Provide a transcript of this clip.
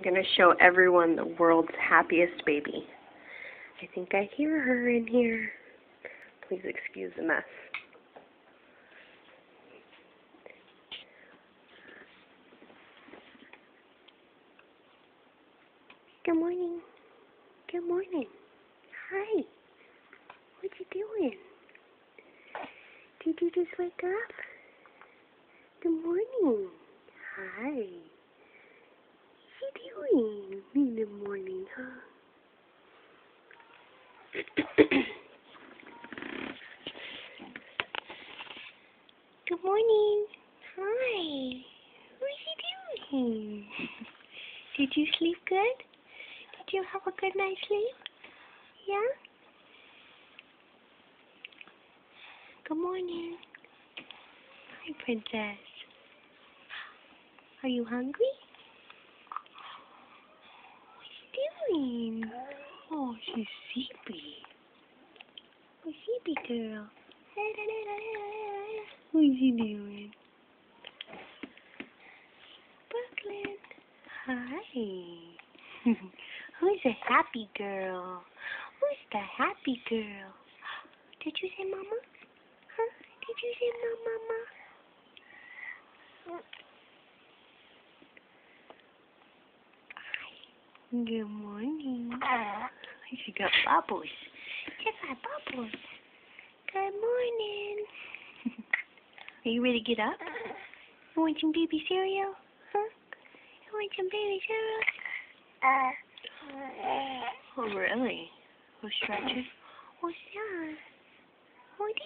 I'm going to show everyone the world's happiest baby. I think I hear her in here. Please excuse the mess. Good morning. Good morning. Hi. What you doing? Did you just wake up? Good morning. Hi. What you doing in the morning, huh? Good morning. Hi. What you doing? Did you sleep good? Did you have a good night's sleep? Yeah? Good morning. Hi, Princess. Are you hungry? What are you doing? Oh, she's sleepy. Oh, sleepy girl. What is she doing? Brooklyn. Hi. Who's the happy girl? Who's the happy girl? Did you say mama? Huh? Did you say mama? Good morning. She got bubbles. She got bubbles. Good morning. Are you ready to get up? You want some baby cereal? Huh? You want some baby cereal? Oh, really? Oh, stretch it. What's that? What is